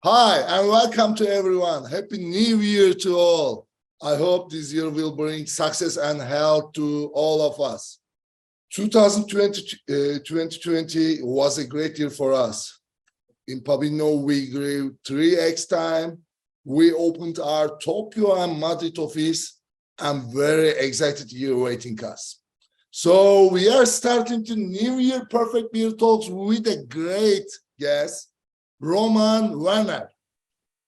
Hi, and welcome to everyone. Happy New Year to all. I hope this year will bring success and health to all of us. 2020 was a great year for us. In Pubinno, we grew 3x time. We opened our Tokyo and Madrid office, and very excited year waiting us. So we are starting the New Year Perfect Beer Talks with a great guest, Roman Werner.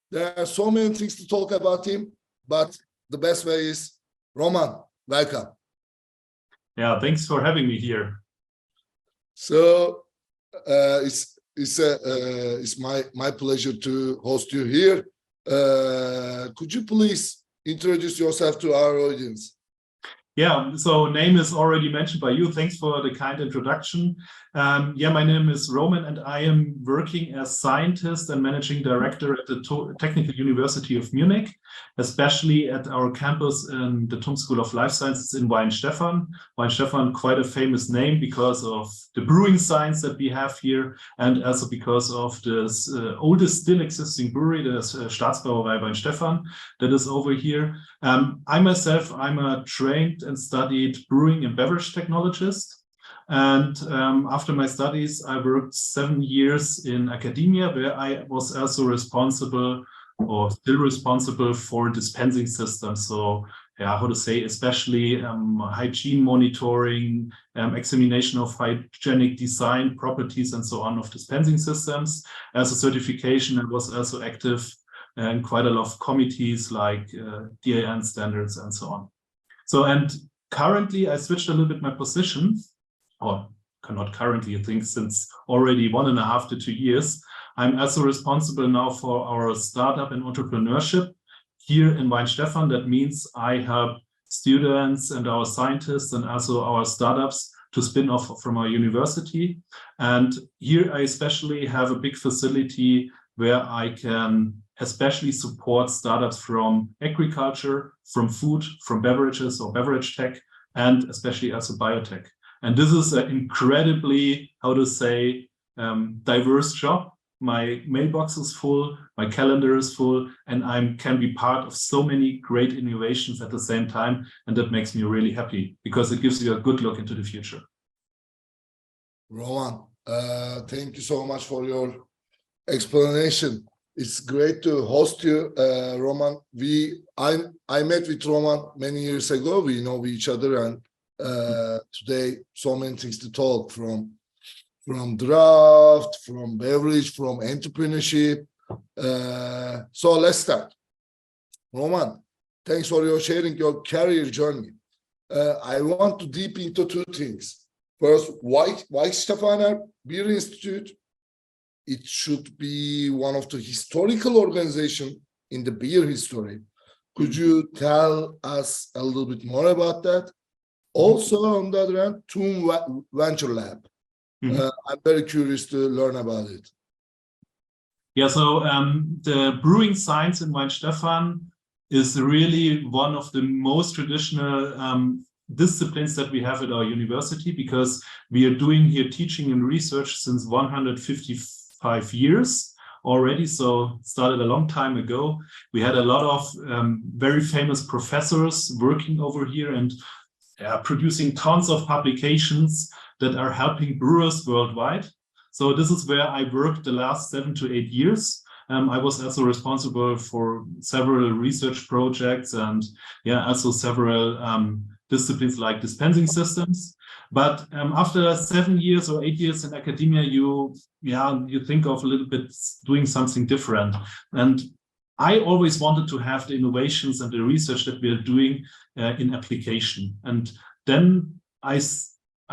There are so many things to talk about him, but the best way is Roman, welcome. Yeah, thanks for having me here. So it's my pleasure to host you here. Could you please introduce yourself to our audience? Yeah, so name is already mentioned by you. Thanks for the kind introduction. My name is Roman, and I am working as scientist and managing director at the Technical University of Munich, especially at our campus in the TUM School of Life Sciences in Weinstefan. Weinstefan, quite a famous name because of the brewing science that we have here, and also because of this oldest still existing brewery, the Staatsbrauerei Weinstefan, that is over here. I myself, I'm a trained and studied brewing and beverage technologist. And after my studies, I worked 7 years in academia, where I was also responsible or still responsible for dispensing systems. So, especially hygiene monitoring, examination of hygienic design properties and so on of dispensing systems. As a certification, I was also active in quite a lot of committees like DAN standards and so on. So, and currently I switched a little bit my position, or not currently, I think since already 1.5 to 2 years. I'm also responsible now for our startup and entrepreneurship here in Weinstefan. That means I help students and our scientists and also our startups to spin off from our university. And here I especially have a big facility where I can especially support startups from agriculture, from food, from beverages or beverage tech, and especially also biotech. And this is an incredibly, diverse job. My mailbox is full, my calendar is full, and I can be part of so many great innovations at the same time. And that makes me really happy because it gives you a good look into the future. Roman, thank you so much for your explanation. It's great to host you, Roman. I met with Roman many years ago. We know each other, and today so many things to talk from draft, from beverage, from entrepreneurship. So let's start. Roman, thanks for your sharing your career journey. I want to deep into 2 things. First, why Stefaner Beer Institute? It should be one of the historical organizations in the beer history. Could you tell us a little bit more about that? Also, on the other hand, TUM Venture Lab. I'm very curious to learn about it. Yeah, so the brewing science in Weinstefan is really one of the most traditional disciplines that we have at our university, because we are doing here teaching and research since 155 years already. So started a long time ago. We had a lot of very famous professors working over here and producing tons of publications that are helping brewers worldwide. So this is where I worked the last 7 to 8 years. I was also responsible for several research projects and also several disciplines like dispensing systems. But after 7 years or 8 years in academia, you think of a little bit doing something different. And I always wanted to have the innovations and the research that we are doing in application. And then I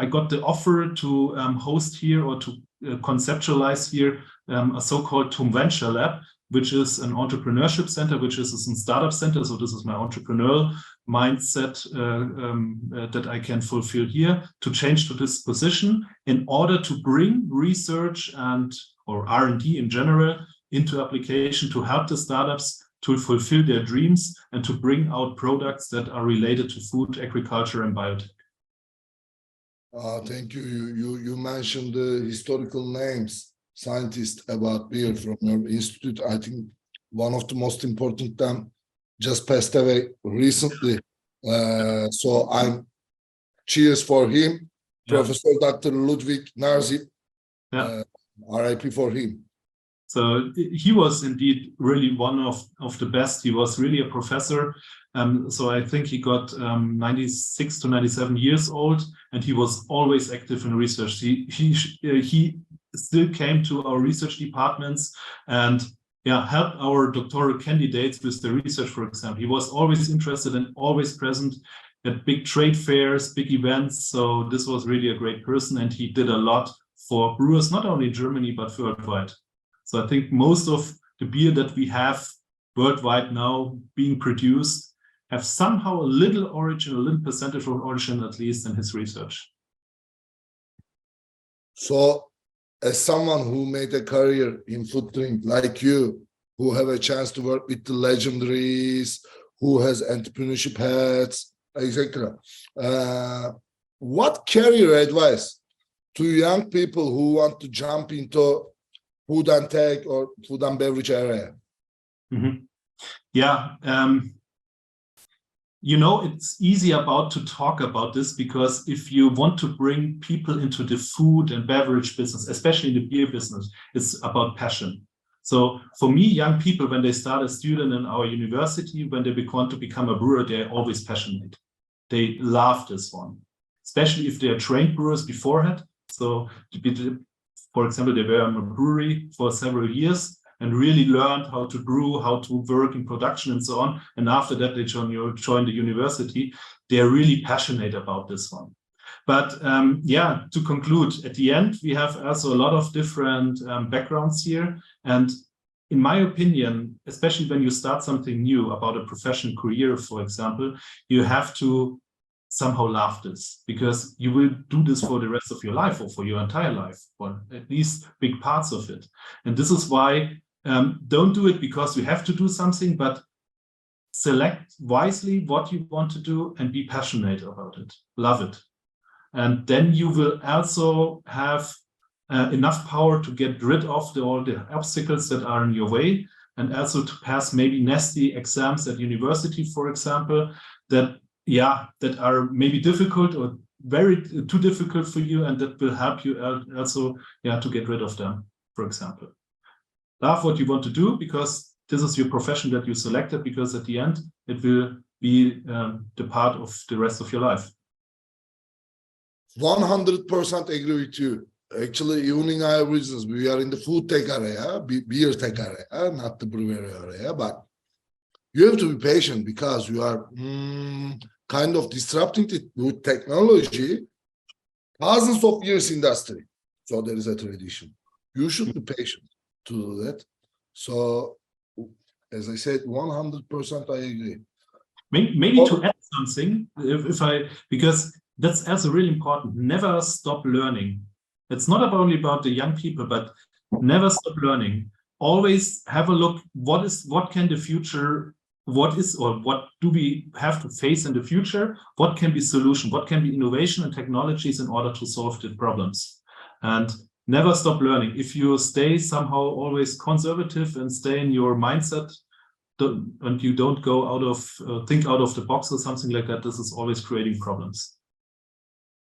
got the offer to host here or to conceptualize here a so-called TUM Venture Lab, which is an entrepreneurship center, which is a startup center. So this is my entrepreneurial mindset that I can fulfill here to change to this position in order to bring research or R&D in general into application to help the startups to fulfill their dreams and to bring out products that are related to food, agriculture, and biotech. Thank you. You mentioned the historical names. scientists about beer from your institute. I think one of the most important them just passed away recently. So I'm cheers for him, Professor Dr. Ludwig Narzip. RIP for him. So he was indeed really one of the best. He was really a professor. So I think he got 96 to 97 years old, and he was always active in research. He still came to our research departments and helped our doctoral candidates with the research, for example. He was always interested and always present at big trade fairs, big events. So this was really a great person, and he did a lot for brewers, not only in Germany, but worldwide. So I think most of the beer that we have worldwide now being produced have somehow a little origin, a little percentage of origin, at least in his research. So as someone who made a career in food drink like you, who have a chance to work with the legendaries, who has entrepreneurship hats, etc. What career advice to young people who want to jump into food and tech or food and beverage area? Mm-hmm. It's easy to talk about this, because if you want to bring people into the food and beverage business, especially in the beer business, it's about passion. So for me, young people, when they start as student in our university, when they want to become a brewer, they're always passionate. They love this one, especially if they are trained brewers beforehand. So for example, they were in a brewery for several years and really learned how to brew, how to work in production and so on. And after that, they join the university. They're really passionate about this one. But to conclude, at the end, we have also a lot of different backgrounds here. And in my opinion, especially when you start something new about a professional career, for example, you have to somehow love this, because you will do this for the rest of your life, or for your entire life, or at least big parts of it. And this is why don't do it because you have to do something, but select wisely what you want to do and be passionate about it. Love it. And then you will also have enough power to get rid of all the obstacles that are in your way, and also to pass maybe nasty exams at university, for example, that are maybe difficult or very too difficult for you, and that will help you also to get rid of them, for example. Love what you want to do, because this is your profession that you selected, because at the end, it will be the part of the rest of your life. 100% agree with you. Actually, even in our business, we are in the food tech area, beer tech area, not the brewery area, but you have to be patient, because you are kind of disrupting it with technology, thousands of years industry. So there is a tradition. You should be patient to do that. So, as I said, 100% I agree. Maybe to add something, because that's also really important. Never stop learning. It's not only about the young people, but never stop learning. Always have a look. What can the future? What do we have to face in the future? What can be solution? What can be innovation and technologies in order to solve the problems? And never stop learning. If you stay somehow always conservative and stay in your mindset, and you don't go think out of the box or something like that, this is always creating problems.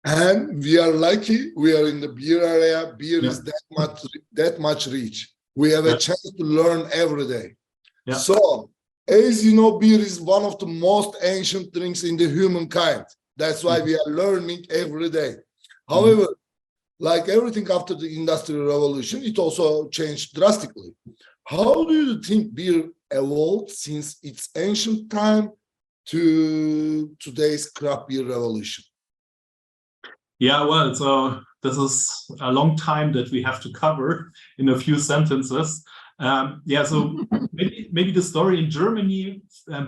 And we are lucky. We are in the beer area. Beer is that much rich. We have a chance to learn every day. Yeah. So, as you know, beer is one of the most ancient drinks in the humankind. That's why we are learning every day. However, like everything after the Industrial Revolution, it also changed drastically. How do you think beer evolved since its ancient time to today's craft beer revolution? So this is a long time that we have to cover in a few sentences. So maybe the story in Germany,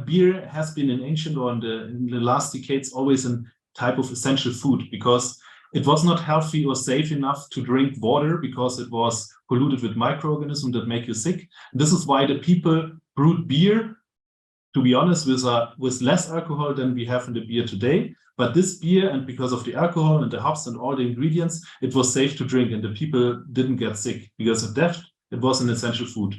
beer has been in ancient or in the last decades always a type of essential food, because it was not healthy or safe enough to drink water, because it was polluted with microorganisms that make you sick. This is why the people brewed beer to be honest, with less alcohol than we have in the beer today. But this beer, and because of the alcohol and the hops and all the ingredients, it was safe to drink, and the people didn't get sick because of that. It was an essential food.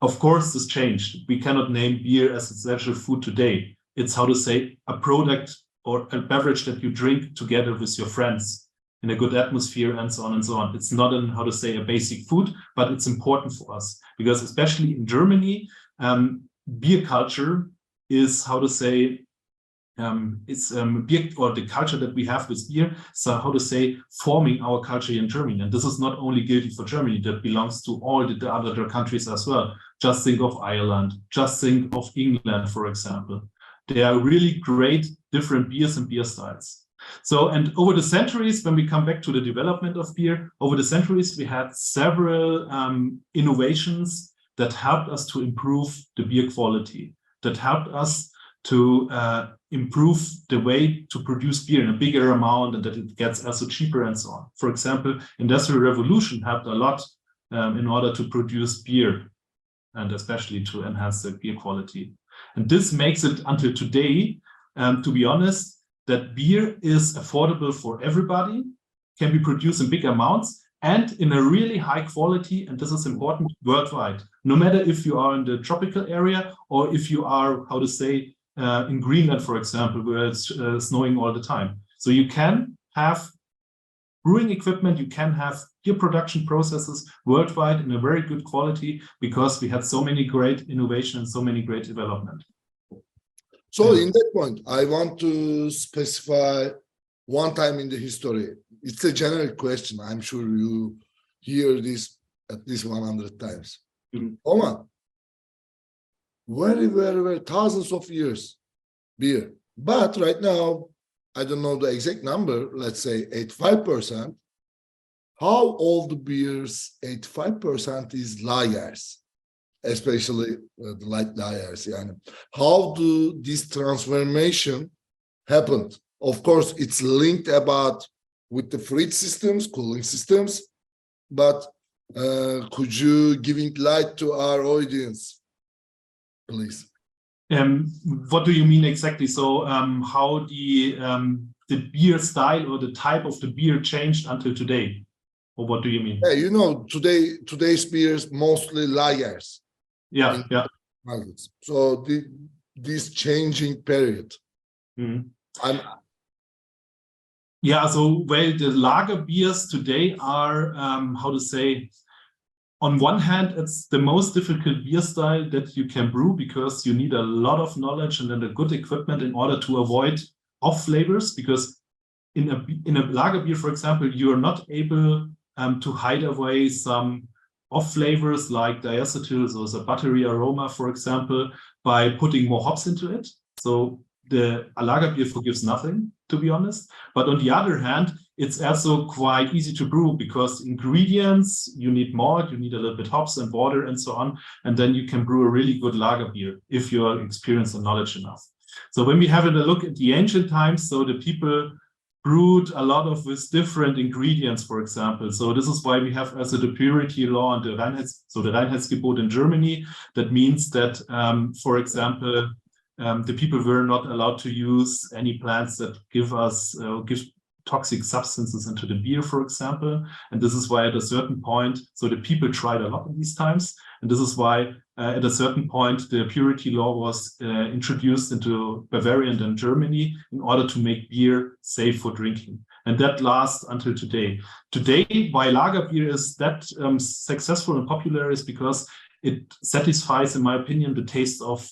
Of course, this changed. We cannot name beer as essential food today. It's, how to say, a product or a beverage that you drink together with your friends in a good atmosphere and so on and so on. It's not an, how to say, a basic food, but it's important for us because especially in Germany, beer culture is, how to say, beer, or the culture that we have with beer, so how to say, forming our culture in Germany. And this is not only guilty for Germany, that belongs to all the other countries as well. Just think of Ireland, just think of England, for example. There are really great different beers and beer styles. So, and over the centuries, when we come back to the development of beer, over the centuries, we had several innovations that helped us to improve the beer quality, that helped us to improve the way to produce beer in a bigger amount and that it gets also cheaper and so on. For example, Industrial Revolution helped a lot in order to produce beer and especially to enhance the beer quality. And this makes it until today, to be honest, that beer is affordable for everybody, can be produced in big amounts and in a really high quality, and this is important, worldwide. No matter if you are in the tropical area or if you are, how to say, in Greenland, for example, where it's snowing all the time. So you can have brewing equipment, you can have beer production processes worldwide in a very good quality because we had so many great innovation and so many great development. So in that point, I want to specify one time in the history. It's a general question. I'm sure you hear this at least 100 times. Roman, very thousands of years beer, but right now I don't know the exact number, let's say 85%. How old beers? 85% is lagers, especially the light lagers. Yeah. How do this transformation happened? Of course it's linked about with the fridge systems, cooling systems, but could you giving light to our audience, please? What do you mean exactly? So how the beer style or the type of the beer changed until today? Or what do you mean? Yeah, you know, today's beers mostly lagers. Yeah, yeah. So this changing period. Mm-hmm. Yeah, so well, the lager beers today are, how to say, on one hand, it's the most difficult beer style that you can brew because you need a lot of knowledge and then a good equipment in order to avoid off flavors. Because in a lager beer, for example, you are not able to hide away some off flavors like diacetyls or the buttery aroma, for example, by putting more hops into it. So a lager beer forgives nothing, to be honest. But on the other hand, it's also quite easy to brew because ingredients, you need malt, you need a little bit hops and water and so on. And then you can brew a really good lager beer if you're experienced and knowledge enough. So when we have a look at the ancient times, so the people brewed a lot of with different ingredients, for example. So this is why we have also the purity law and the Reinheitsgebot in Germany. That means that, for example, the people were not allowed to use any plants that give toxic substances into the beer, for example. And this is why at a certain point, so the people tried a lot in these times. And this is why at a certain point, the purity law was introduced into Bavaria and Germany in order to make beer safe for drinking. And that lasts until today. Today, why lager beer is that successful and popular is because it satisfies, in my opinion, the taste of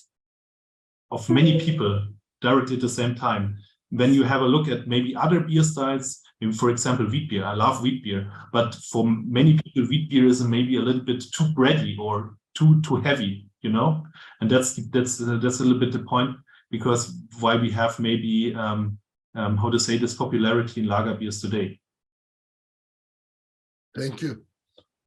many people directly at the same time. When you have a look at maybe other beer styles, for example, wheat beer. I love wheat beer, but for many people, wheat beer is maybe a little bit too bready or too heavy, you know. And that's a little bit the point, because why we have maybe how to say, this popularity in lager beers today. Thank you.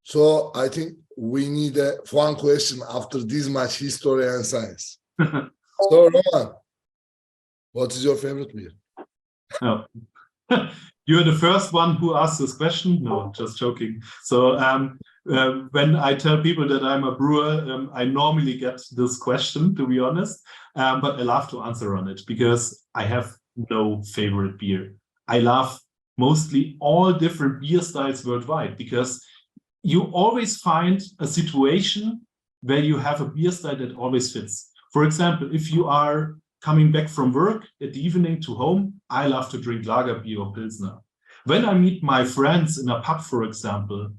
So I think we need one question after this much history and science. So Roman, what is your favorite beer? Oh. You're the first one who asked this question. No, just joking. So when I tell people that I'm a brewer, I normally get this question, to be honest, but I love to answer on it because I have no favorite beer. I love mostly all different beer styles worldwide because you always find a situation where you have a beer style that always fits. For example, if you are coming back from work at the evening to home, I love to drink lager beer or pilsner. When I meet my friends in a pub, for example,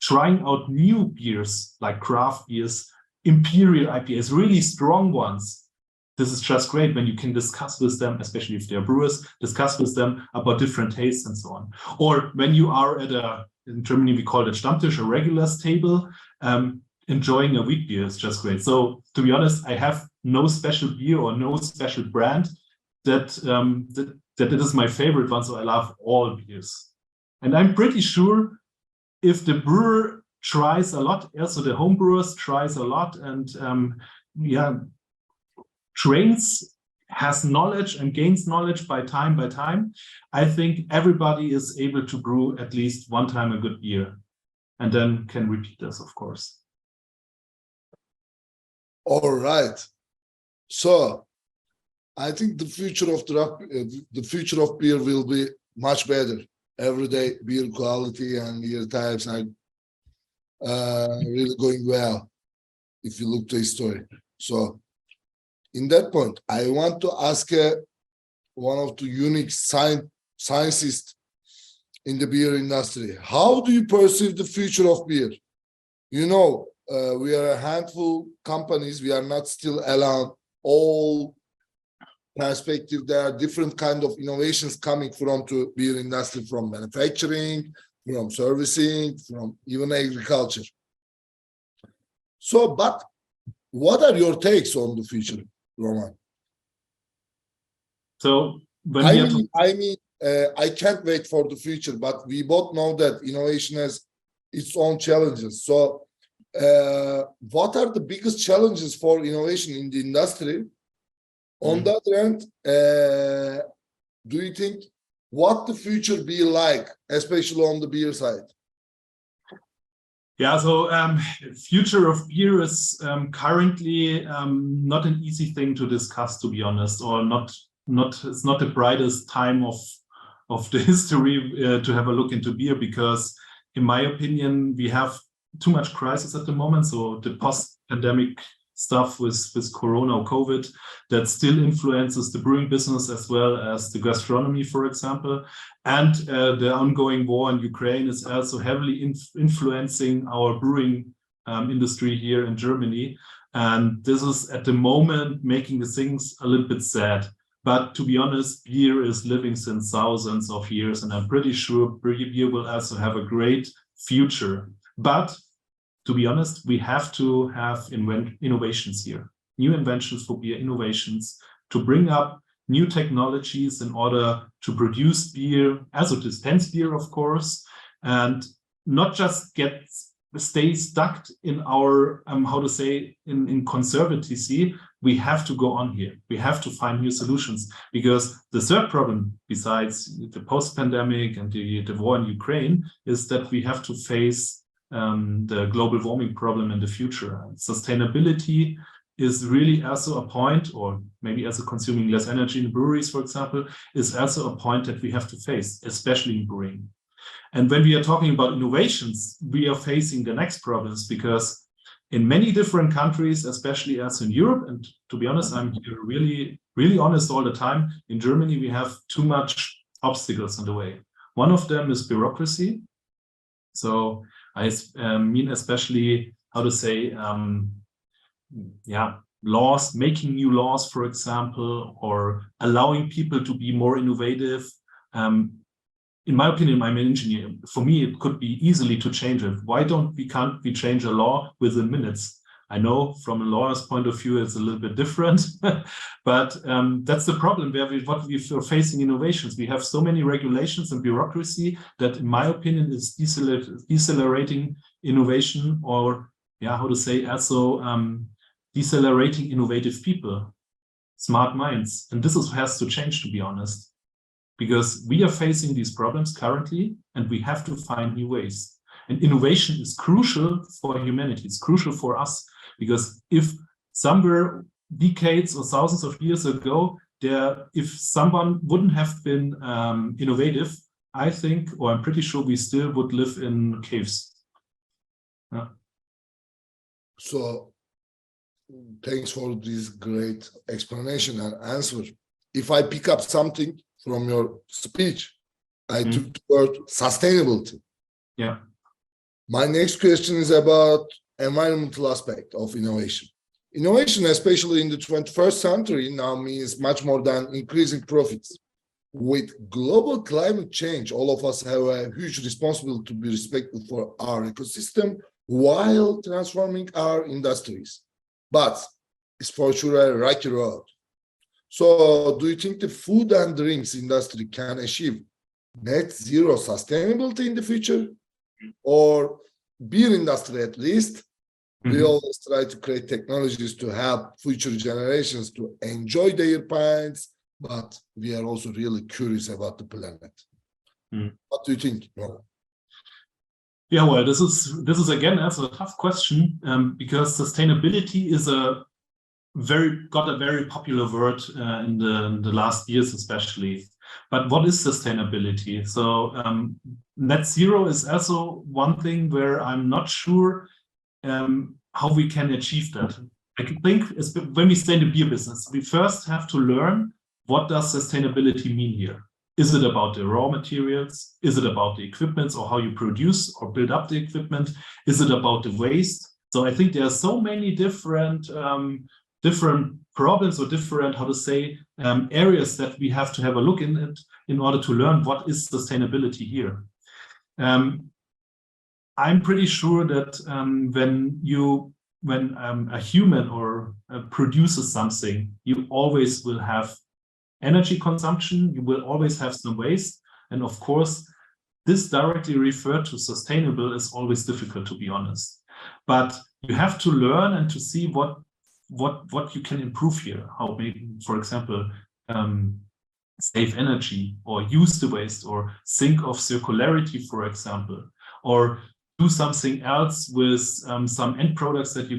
trying out new beers like craft beers, imperial IPAs, really strong ones, this is just great when you can discuss with them, especially if they're brewers, discuss with them about different tastes and so on. Or when you are at in Germany, we call it Stammtisch, a regulars table, enjoying a wheat beer is just great. So to be honest, I have no special beer or no special brand that it is my favorite one. So I love all beers. And I'm pretty sure if the brewer tries a lot, also the home brewers tries a lot and trains, has knowledge and gains knowledge by time, I think everybody is able to brew at least one time a good beer and then can repeat this, of course. All right. So I think the future of beer will be much better. Everyday beer quality and beer types are really going well if you look to history. So in that point, I want to ask one of the unique scientists in the beer industry. How do you perceive the future of beer? You know, we are a handful companies. We are not still alone. All perspective, there are different kind of innovations coming from the beer industry, from manufacturing, from servicing, from even agriculture. So, but what are your takes on the future, Roman? So when I can't wait for the future, but we both know that innovation has its own challenges. So what are the biggest challenges for innovation in the industry? On the other hand, do you think what the future be like, especially on the beer side? Yeah, so future of beer is currently not an easy thing to discuss, to be honest, or it's not the brightest time of the history to have a look into beer, because in my opinion, we have too much crisis at the moment. So the post-pandemic stuff with Corona or COVID that still influences the brewing business as well as the gastronomy, for example. And the ongoing war in Ukraine is also heavily influencing our brewing industry here in Germany. And this is at the moment making the things a little bit sad. But to be honest, beer is living since thousands of years, and I'm pretty sure beer will also have a great future. But to be honest, we have to have innovations here, new inventions for beer, innovations to bring up new technologies in order to produce beer, also dispense beer, of course, and not just stay stuck in our, in conservatism. We have to go on here. We have to find new solutions, because the third problem, besides the post-pandemic and the war in Ukraine, is that we have to face the global warming problem in the future. Sustainability is really also a point, or maybe also consuming less energy in breweries, for example, is also a point that we have to face, especially in brewing. And when we are talking about innovations, we are facing the next problems, because in many different countries, especially as in Europe, and to be honest, I'm here really, really honest all the time, in Germany, we have too much obstacles in the way. One of them is bureaucracy. So I mean, especially, laws, making new laws, for example, or allowing people to be more innovative. In my opinion, I'm an engineer. For me, it could be easily to change it. Why can't we change a law within minutes? I know from a lawyer's point of view, it's a little bit different, but that's the problem where we're facing innovations. We have so many regulations and bureaucracy that, in my opinion, is decelerating innovation, or also decelerating innovative people, smart minds. And this has to change, to be honest, because we are facing these problems currently, and we have to find new ways. And innovation is crucial for humanity. It's crucial for us, because if somewhere decades or thousands of years ago, if someone wouldn't have been innovative, I think, or I'm pretty sure, we still would live in caves. Yeah. So thanks for this great explanation and answer. If I pick up something from your speech, I took the word sustainability. Yeah. My next question is about environmental aspect of innovation. Innovation, especially in the 21st century, now means much more than increasing profits. With global climate change, all of us have a huge responsibility to be respectful for our ecosystem while transforming our industries. But it's for sure a rocky road. So do you think the food and drinks industry can achieve net zero sustainability in the future? Or beer industry at least? We always try to create technologies to help future generations to enjoy their pints, but we are also really curious about the planet. What do you think? Yeah, well, this is again also a tough question, because sustainability is got a very popular word in the last years, especially. But what is sustainability? So net zero is also one thing where I'm not sure how we can achieve that. I think when we stay in the beer business, we first have to learn, what does sustainability mean here? Is it about the raw materials? Is it about the equipment, or how you produce or build up the equipment? Is it about the waste? So I think there are so many different problems, or different, how to say, areas that we have to have a look in it in order to learn what is sustainability here. I'm pretty sure that when a human or produces something, you always will have energy consumption, you will always have some waste. And of course, this directly referred to sustainable is always difficult, to be honest. But you have to learn and to see what you can improve here. How maybe, for example, save energy, or use the waste, or think of circularity, for example, or do something else with some end products that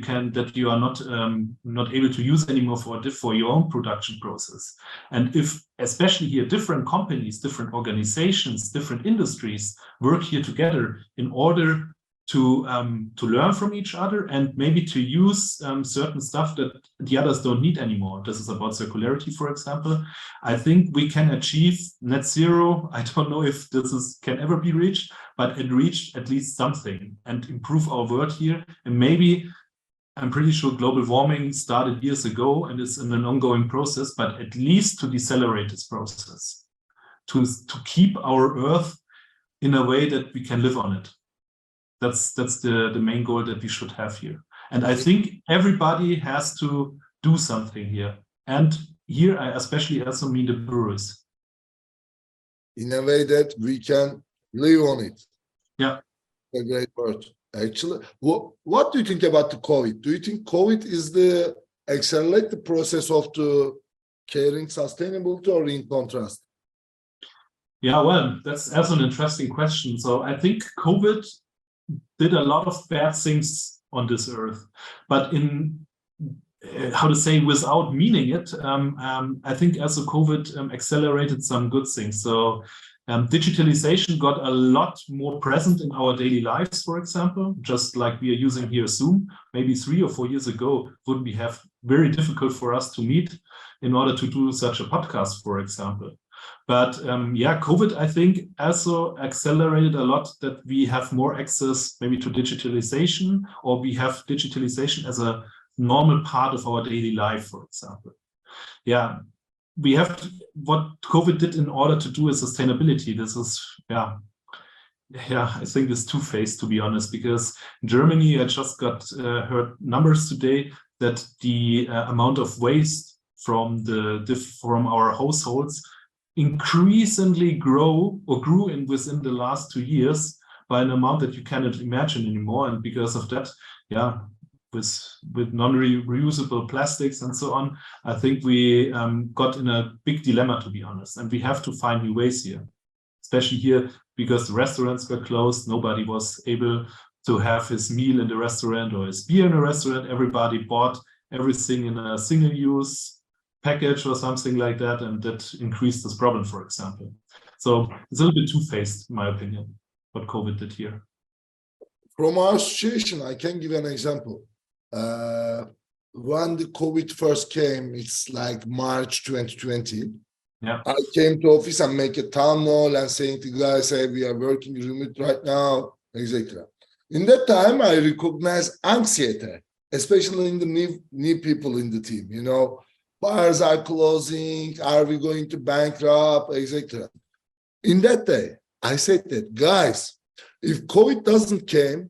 you are not able to use anymore for your own production process. And if, especially here, different companies, different organizations, different industries work here together in order to learn from each other, and maybe to use certain stuff that the others don't need anymore. This is about circularity, for example. I think we can achieve net zero. I don't know if can ever be reached, but it reached at least something, and improve our world here. And maybe, I'm pretty sure global warming started years ago and is in an ongoing process, but at least to decelerate this process, to keep our Earth in a way that we can live on it. That's the main goal that we should have here. And I think everybody has to do something here. And here I especially also mean the brewers. In a way that we can live on it. Yeah. A great word. Actually, what do you think about the COVID? Do you think COVID is the accelerate the process of the caring sustainability, or in contrast? Yeah, well, that's also an interesting question. So I think COVID did a lot of bad things on this earth, but how to say, without meaning it, I think also COVID accelerated some good things. So digitalization got a lot more present in our daily lives, for example, just like we are using here Zoom. Maybe 3 or 4 years ago, would be very difficult for us to meet in order to do such a podcast, for example. But yeah, COVID, I think, also accelerated a lot that we have more access maybe to digitalization, or we have digitalization as a normal part of our daily life, for example. Yeah, we have what COVID did in order to do with sustainability. This is, yeah, I think it's two-faced, to be honest, because in Germany, I just heard numbers today that the amount of waste from our households increasingly grew within the last 2 years by an amount that you cannot imagine anymore. And because of that, yeah, with non-reusable plastics and so on, I think we got in a big dilemma, to be honest. And we have to find new ways here, especially here because the restaurants were closed. Nobody was able to have his meal in the restaurant or his beer in the restaurant. Everybody bought everything in a single-use package or something like that, and that increased this problem, for example. So it's a little bit two-faced, in my opinion, what COVID did here. From our situation, I can give an example. When the COVID first came, it's like March 2020. Yeah. I came to office and make a town hall and saying to guys, hey, we are working remote right now, etc. In that time, I recognize anxiety, especially in the new people in the team. You know, bars are closing. Are we going to bankrupt, etc. In that day, I said that, guys, if COVID doesn't came,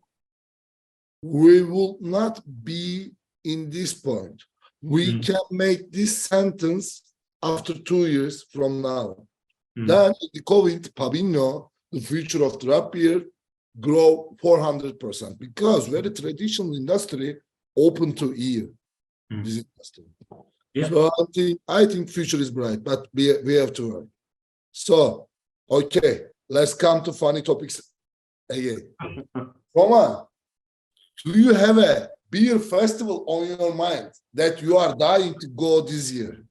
we will not be in this point. We can make this sentence after 2 years from now. Then the COVID, Pubinno, the future of draft beer, grow 400% because very traditional industry open to EU. This industry. Yeah. So I think future is bright, but we have to work. So, okay, let's come to funny topics again. Roman, do you have a beer festival on your mind that you are dying to go this year?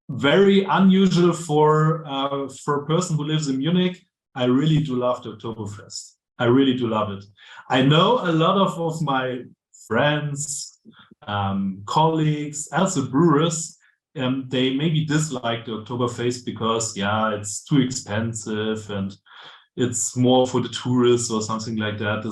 Very unusual for a person who lives in Munich. I really do love the Oktoberfest. I really do love it. I know a lot of my friends, colleagues, also brewers, they maybe dislike the Oktoberfest because, yeah, it's too expensive and it's more for the tourists or something like that.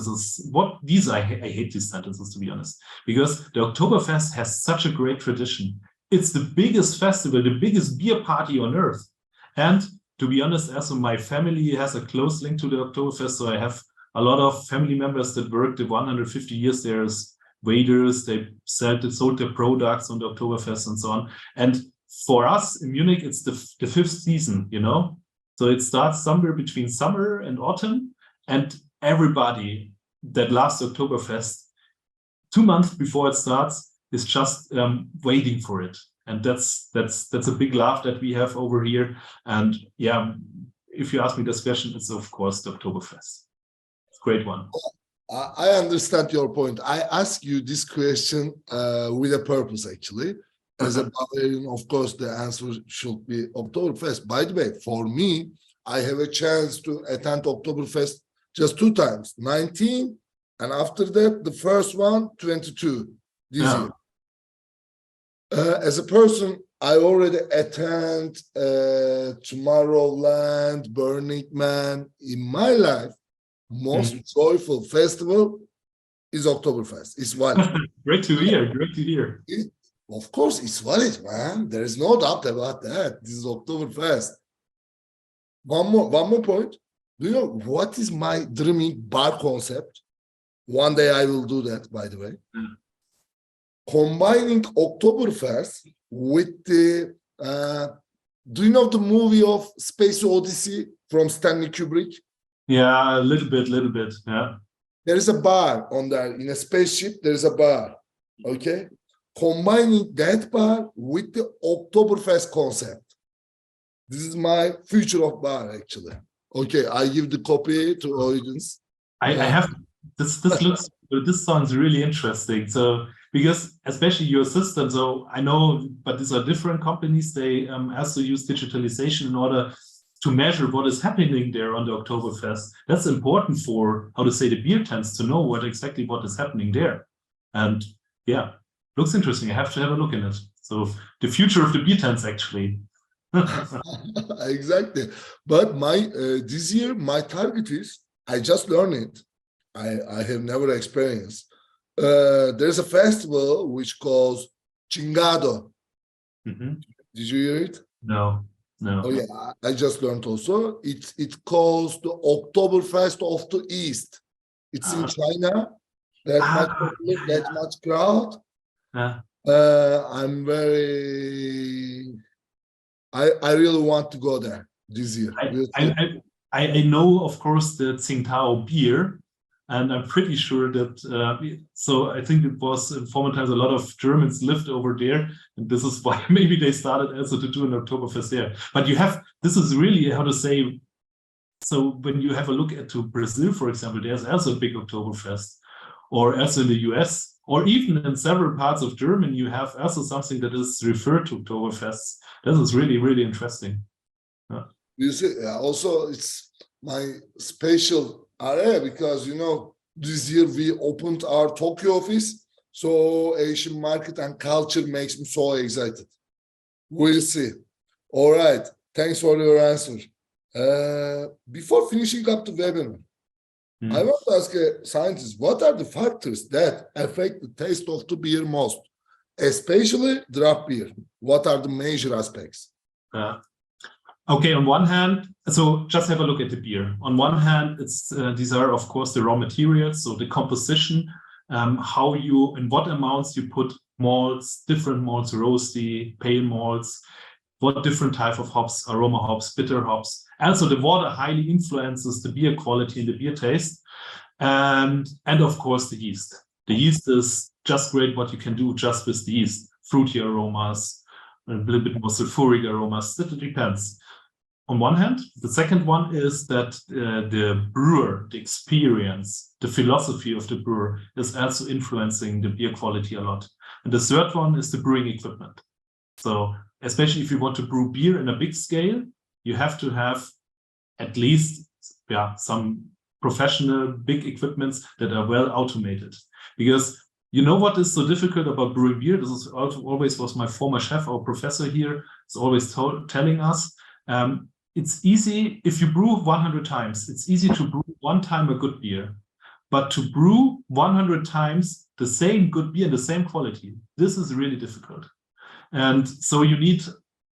I hate these sentences, to be honest, because the Oktoberfest has such a great tradition. It's the biggest festival, the biggest beer party on earth. And to be honest, also my family has a close link to the Oktoberfest. So I have a lot of family members that worked the 150 years there as waiters. They sold their products on the Oktoberfest and so on. And for us in Munich, it's the fifth season, you know? So it starts somewhere between summer and autumn. And everybody that loves Oktoberfest, 2 months before it starts, is just waiting for it. And that's a big laugh that we have over here. And yeah, if you ask me this question, it's of course the Oktoberfest. It's a great one. I understand your point. I ask you this question with a purpose, actually. As a Bavarian, of course, the answer should be Oktoberfest. By the way, for me, I have a chance to attend Oktoberfest just 2 times, 19, and after that, the first one, 22, this year. As a person, I already attend Tomorrowland, Burning Man. In my life, most joyful festival is Oktoberfest. It's valid. Great to hear. Great to hear. Of course, it's valid, man. There is no doubt about that. This is Oktoberfest. One more point. Do you know what is my dreaming bar concept? One day I will do that, by the way. Combining Oktoberfest with the, do you know the movie of Space Odyssey from Stanley Kubrick? Yeah, a little bit, yeah. There is a bar on there, in a spaceship, there is a bar, okay? Combining that bar with the Oktoberfest concept. This is my future of bar, actually. Okay, I give the copy to audience. I have, this sounds really interesting. So, because especially your system, so I know, but these are different companies, they also use digitalization in order to measure what is happening there on the Oktoberfest. That's important for, how to say, the beer tents to know exactly what is happening there. And yeah, looks interesting. I have to have a look in it. So the future of the beer tents, actually. Exactly. But this year, my target is, I just learned it. I have never experienced. There's a festival which calls Chingado. Did you hear it? No. Oh yeah, I just learned also. It calls the Oktoberfest of the East. It's in China. That much crowd. I really want to go there this year. I know, of course, the Tsingtao beer. And I'm pretty sure that, so I think it was in former times a lot of Germans lived over there. And this is why maybe they started also to do an Oktoberfest there. But this is really, how to say, So when you have a look at to Brazil, for example, there's also a big Oktoberfest, or also in the US, or even in several parts of Germany, you have also something that is referred to Oktoberfests. This is really, really interesting. Yeah. You see, also it's my special area because, you know, this year we opened our Tokyo office. So Asian market and culture makes me so excited. We'll see. All right. Thanks for your answer. Before finishing up the webinar, I want to ask a scientist, what are the factors that affect the taste of the beer most, especially draft beer? What are the major aspects? Okay, on one hand, so just have a look at the beer. On one hand, it's these are, of course, the raw materials, so the composition, how you, in what amounts you put malts, different malts, roasty, pale malts, what different type of hops, aroma hops, bitter hops. Also, the water highly influences the beer quality and the beer taste. And of course, the yeast. The yeast is just great what you can do just with the yeast. Fruity aromas, a little bit more sulfuric aromas, it depends. On one hand, the second one is that the brewer, the experience, the philosophy of the brewer is also influencing the beer quality a lot. And the third one is the brewing equipment. So especially if you want to brew beer in a big scale, you have to have at least some professional big equipments that are well automated. Because you know what is so difficult about brewing beer? This is always was my former chef or professor here is always telling us. It's easy if you brew 100 times. It's easy to brew one time a good beer, but to brew 100 times the same good beer, the same quality, this is really difficult. And so you need,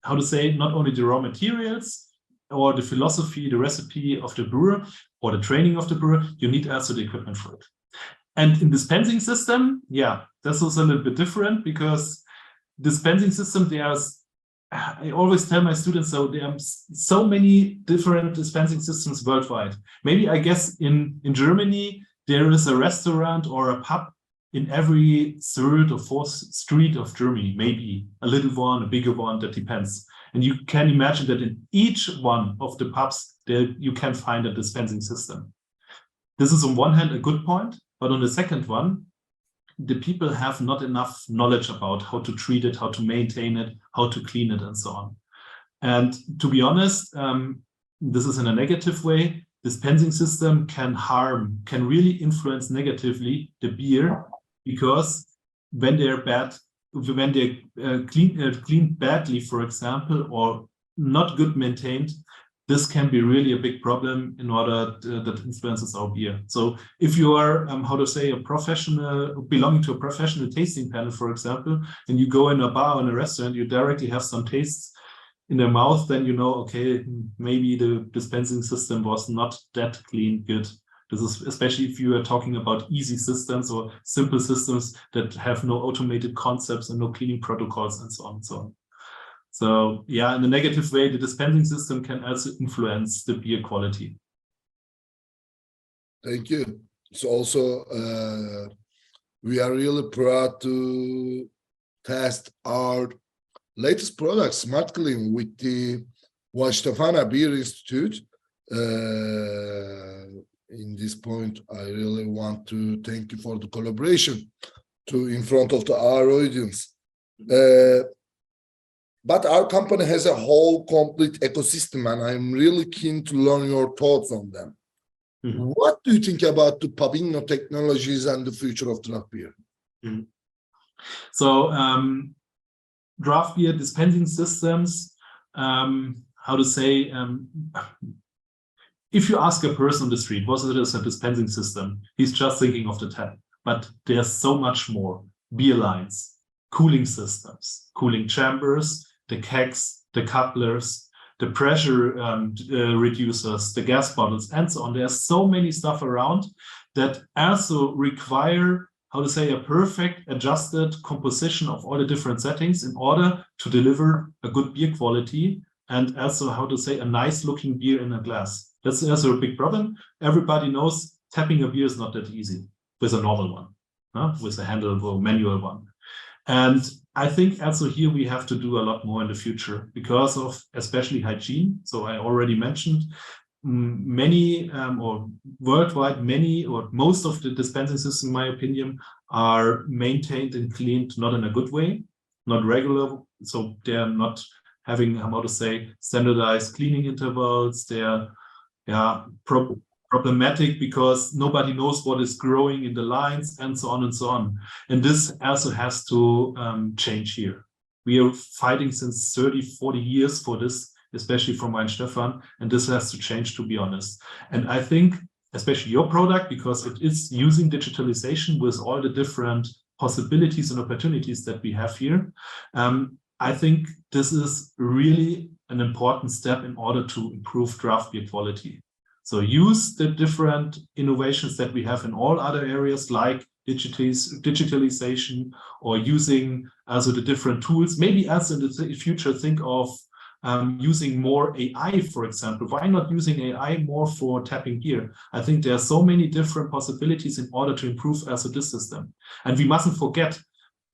how to say, not only the raw materials or the philosophy, the recipe of the brewer or the training of the brewer, you need also the equipment for it. And in dispensing system, this is a little bit different because dispensing system, I always tell my students, so there are so many different dispensing systems worldwide. Maybe I guess in Germany, there is a restaurant or a pub in every third or fourth street of Germany, maybe a little one, a bigger one, that depends. And you can imagine that in each one of the pubs, there you can find a dispensing system. This is on one hand a good point, but on the second one, the people have not enough knowledge about how to treat it, how to maintain it, how to clean it, and so on. And to be honest, this is in a negative way. Dispensing system can really influence negatively the beer, because when they're bad, when they're cleaned badly, for example, or not good maintained, this can be really a big problem in order that influences our beer. So if you are, how to say, a professional, belonging to a professional tasting panel, for example, and you go in a bar or in a restaurant, you directly have some tastes in their mouth, then you know, okay, maybe the dispensing system was not that clean, good. This is especially if you are talking about easy systems or simple systems that have no automated concepts and no cleaning protocols and so on and so on. So in a negative way, the dispensing system can also influence the beer quality. Thank you. So also, we are really proud to test our latest product, Smart Clean, with the Stefana Beer Institute. In this point, I really want to thank you for the collaboration in front of our audience. But our company has a whole complete ecosystem, and I'm really keen to learn your thoughts on them. Mm-hmm. What do you think about the Pubinno technologies and the future of draft beer? Mm-hmm. So, draft beer dispensing systems, how to say, if you ask a person on the street, what is a dispensing system? He's just thinking of the tap, but there's so much more. Beer lines, cooling systems, cooling chambers, the kegs, the couplers, the pressure reducers, the gas bottles, and so on. There's so many stuff around that also require, how to say, a perfect adjusted composition of all the different settings in order to deliver a good beer quality and also, how to say, a nice looking beer in a glass. That's also a big problem. Everybody knows tapping a beer is not that easy with a normal one, with a handleable manual one. And I think also here we have to do a lot more in the future because of especially hygiene. So I already mentioned many or worldwide, many or most of the dispensing systems, in my opinion, are maintained and cleaned not in a good way, not regular. So they're not having, how to say, standardized cleaning intervals. They're problematic because nobody knows what is growing in the lines and so on and so on. And this also has to change here. We are fighting since 30, 40 years for this, especially from Weinstefan, and this has to change, to be honest. And I think, especially your product, because it is using digitalization with all the different possibilities and opportunities that we have here, I think this is really an important step in order to improve draft beer quality. So use the different innovations that we have in all other areas, like digitalization, or using also the different tools. Maybe as in the future, think of using more AI, for example. Why not using AI more for tapping beer? I think there are so many different possibilities in order to improve also this system. And we mustn't forget,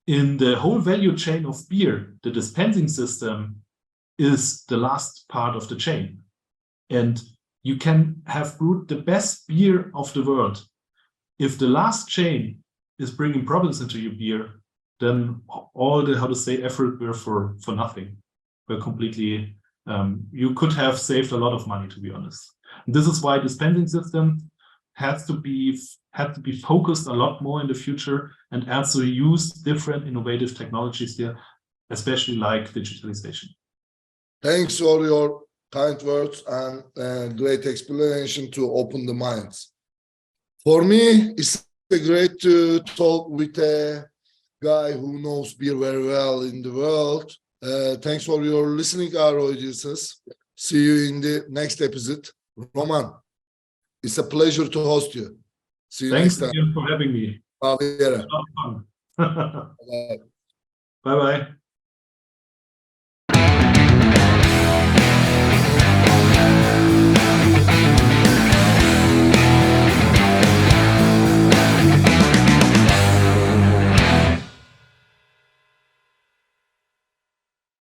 in the whole value chain of beer, the dispensing system is the last part of the chain. And you can have brewed the best beer of the world. If the last chain is bringing problems into your beer, then all the, how to say, effort were for nothing. We're completely, you could have saved a lot of money, to be honest. And this is why dispensing system had to be focused a lot more in the future, and also use different innovative technologies here, especially like digitalization. Thanks for your kind words and great explanation to open the minds. For me, it's great to talk with a guy who knows beer very well in the world. Thanks for your listening, our audiences. See you in the next episode. Roman, it's a pleasure to host you. See you next time. Thanks again for having me. Bavaria. Bye-bye.